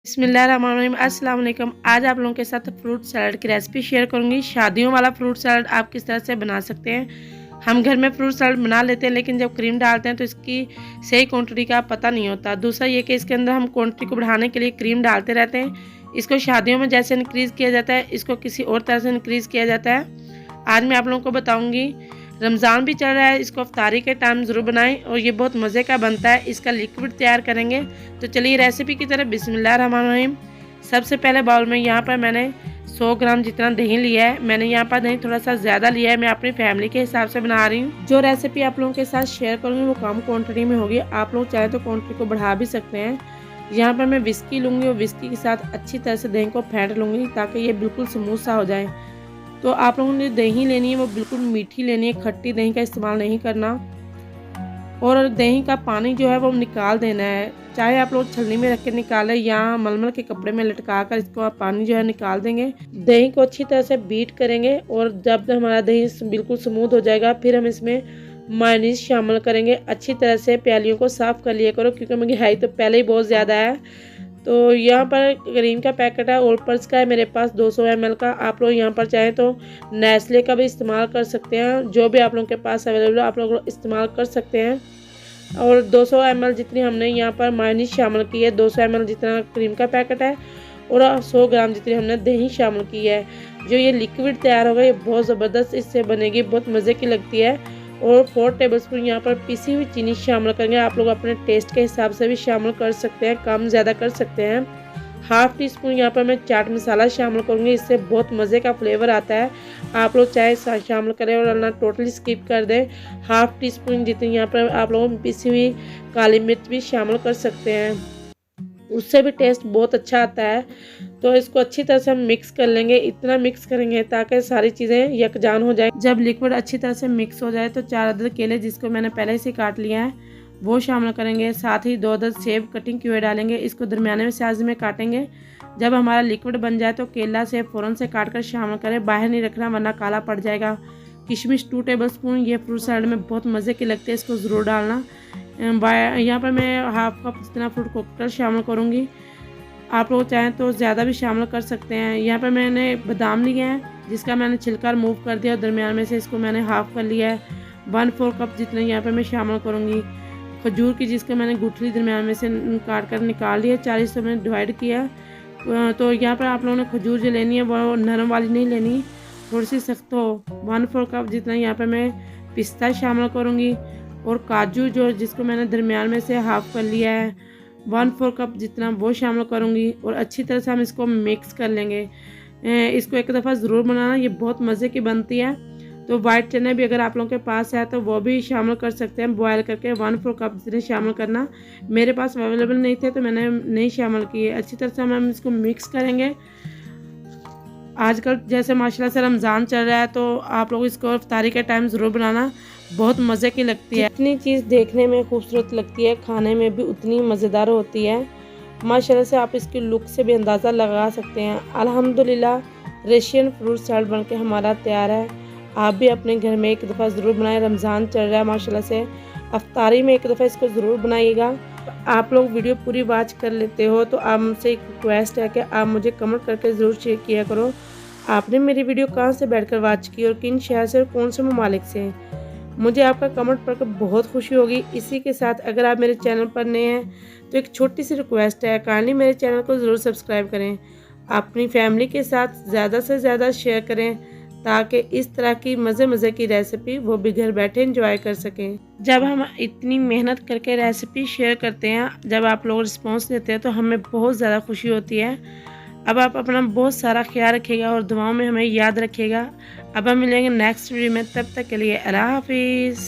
बिस्मिल्लाहिर्रहमानिर्रहीम। अस्सलाम वालेकुम। आज आप लोगों के साथ फ्रूट सलाद की रेसिपी शेयर करूंगी। शादियों वाला फ्रूट सलाद आप किस तरह से बना सकते हैं। हम घर में फ्रूट सलाद बना लेते हैं, लेकिन जब क्रीम डालते हैं तो इसकी सही क्वांटिटी का पता नहीं होता। दूसरा ये कि इसके अंदर हम क्वांटिटी को बढ़ाने के लिए क्रीम डालते रहते हैं। इसको शादियों में जैसे इंक्रीज़ किया जाता है, इसको किसी और तरह से इंक्रीज़ किया जाता है। आज मैं आप लोगों को बताऊँगी। रमज़ान भी चल रहा है, इसको अफ्तारी के टाइम ज़रूर बनाएं और ये बहुत मज़े का बनता है। इसका लिक्विड तैयार करेंगे, तो चलिए रेसिपी की तरफ। बिस्मिल्लाहिर्रहमानिर्रहीम। सबसे पहले बाउल में यहाँ पर मैंने 100 ग्राम जितना दही लिया है। मैंने यहाँ पर दही थोड़ा सा ज़्यादा लिया है, मैं अपनी फैमिली के हिसाब से बना रही हूँ। जो रेसिपी आप लोगों के साथ शेयर करूँगी वो कम क्वान्टिटी में होगी। आप लोग चाहे तो क्वान्टिटी को बढ़ा भी सकते हैं। यहाँ पर मैं विस्की लूँगी और विस्की के साथ अच्छी तरह से दही को फेंट लूँगी ताकि ये बिल्कुल स्मूथ सा हो जाए। तो आप लोगों ने दही लेनी है वो बिल्कुल मीठी लेनी है, खट्टी दही का इस्तेमाल नहीं करना। और दही का पानी जो है वो निकाल देना है, चाहे आप लोग छलनी में रख के निकालें या मलमल के कपड़े में लटका कर इसको आप पानी जो है निकाल देंगे। दही को अच्छी तरह से बीट करेंगे और जब हमारा दही बिल्कुल स्मूथ हो जाएगा फिर हम इसमें मायोनीज शामिल करेंगे। अच्छी तरह से प्यालियों को साफ़ कर लिया करो, क्योंकि महंगाई तो पहले ही बहुत ज़्यादा है। तो यहाँ पर क्रीम का पैकेट है, ओल्पर्स का है मेरे पास 200 ml का। आप लोग यहाँ पर चाहें तो नेस्ले का भी इस्तेमाल कर सकते हैं। जो भी आप लोगों के पास अवेलेबल है आप लोग इस्तेमाल कर सकते हैं। और 200 ml जितनी हमने यहाँ पर मायोनीज शामिल की है, 200 ml जितना क्रीम का पैकेट है और 100 ग्राम जितनी हमने दही शामिल की है। जो ये लिक्विड तैयार होगा ये बहुत ज़बरदस्त इससे बनेगी, बहुत मज़े की लगती है। और 4 टेबलस्पून यहाँ पर पिसी हुई चीनी शामिल करेंगे। आप लोग अपने टेस्ट के हिसाब से भी शामिल कर सकते हैं, कम ज़्यादा कर सकते हैं। हाफ़ टी स्पून यहाँ पर मैं चाट मसाला शामिल करूँगी, इससे बहुत मज़े का फ्लेवर आता है। आप लोग चाहे शामिल करें और ना टोटली स्किप कर दें। हाफ़ टी स्पून जितनी यहाँ पर आप लोग पिसी हुई काली मिर्च भी शामिल कर सकते हैं, उससे भी टेस्ट बहुत अच्छा आता है। तो इसको अच्छी तरह से हम मिक्स कर लेंगे। इतना मिक्स करेंगे ताकि सारी चीज़ें यकजान हो जाए। जब लिक्विड अच्छी तरह से मिक्स हो जाए तो 4 अदद केले, जिसको मैंने पहले से काट लिया है, वो शामिल करेंगे। साथ ही 2 अदद सेब कटिंग किए हुए डालेंगे। इसको दरमियाने साइज में काटेंगे। जब हमारा लिक्विड बन जाए तो केला सेब फ़ौरन से काट कर शामिल करें, बाहर नहीं रखना वरना काला पड़ जाएगा। किशमिश 2 टेबलस्पून, ये फ्रूट सलाद में बहुत मज़े की लगती है, इसको ज़रूर डालना। यहाँ पर मैं हाफ़ कप जितना फ्रूट कोकटल शामिल करूँगी। आप लोग चाहें तो ज़्यादा भी शामिल कर सकते हैं। यहाँ पर मैंने बादाम लिया है जिसका मैंने छिलका रिमूव कर दिया और दरमियान में से इसको मैंने हाफ़ कर लिया है। 1/4 कप जितना यहाँ पर मैं शामिल करूँगी। खजूर की जिसका मैंने गुठली दरमियान में से काट कर निकाल लिया, 4 हिस्सों में डिवाइड किया। तो यहाँ पर आप लोगों ने खजूर जो लेनी है वो नरम वाली नहीं लेनी, थोड़ी सी सख्त हो। 1/4 कप जितना यहाँ पर मैं पिस्ता शामिल करूँगी और काजू जो जिसको मैंने दरमियान में से हाफ़ कर लिया है, 1/4 कप जितना वो शामिल करूँगी। और अच्छी तरह से हम इसको मिक्स कर लेंगे। इसको एक दफ़ा ज़रूर बनाना, ये बहुत मज़े की बनती है। तो वाइट चने भी अगर आप लोगों के पास है तो वो भी शामिल कर सकते हैं, बॉयल करके 1/4 कप जितने शामिल करना। मेरे पास अवेलेबल नहीं थे तो मैंने नहीं शामिल किए। अच्छी तरह से हम इसको मिक्स करेंगे। आजकल जैसे माशाल्लाह से रमज़ान चल रहा है तो आप लोग इसको इफ्तारी के टाइम ज़रूर बनाना, बहुत मज़े की लगती है। जितनी चीज़ देखने में खूबसूरत लगती है खाने में भी उतनी मज़ेदार होती है। माशाल्लाह से आप इसकी लुक से भी अंदाज़ा लगा सकते हैं। अल्हम्दुलिल्लाह रशियन फ्रूट सलाद बनके हमारा तैयार है। आप भी अपने घर में एक दफ़ा ज़रूर बनाएं। रमज़ान चल रहा है माशाल्लाह से, अफ्तारी में एक दफ़ा इसको ज़रूर बनाइएगा। आप लोग वीडियो पूरी वॉच कर लेते हो तो आप मुझसे एक रिक्वेस्ट है कि आप मुझे कमेंट करके ज़रूर शेयर किया करो आपने मेरी वीडियो कहाँ से बैठकर वॉच की और किन शहर से और कौन से ममालिक से। मुझे आपका कमेंट पढ़कर बहुत खुशी होगी। इसी के साथ अगर आप मेरे चैनल पर नए हैं तो एक छोटी सी रिक्वेस्ट है, काइंडली मेरे चैनल को ज़रूर सब्सक्राइब करें। अपनी फैमिली के साथ ज़्यादा से ज़्यादा शेयर करें ताकि इस तरह की मज़े की रेसिपी वो भी घर बैठे एंजॉय कर सकें। जब हम इतनी मेहनत करके रेसिपी शेयर करते हैं, जब आप लोग रिस्पॉन्स देते हैं तो हमें बहुत ज़्यादा खुशी होती है। अब आप अपना बहुत सारा ख्याल रखिएगा और दुआओं में हमें याद रखिएगा। अब हम मिलेंगे नेक्स्ट वीडियो में, तब तक के लिए अल्लाह हाफिज़।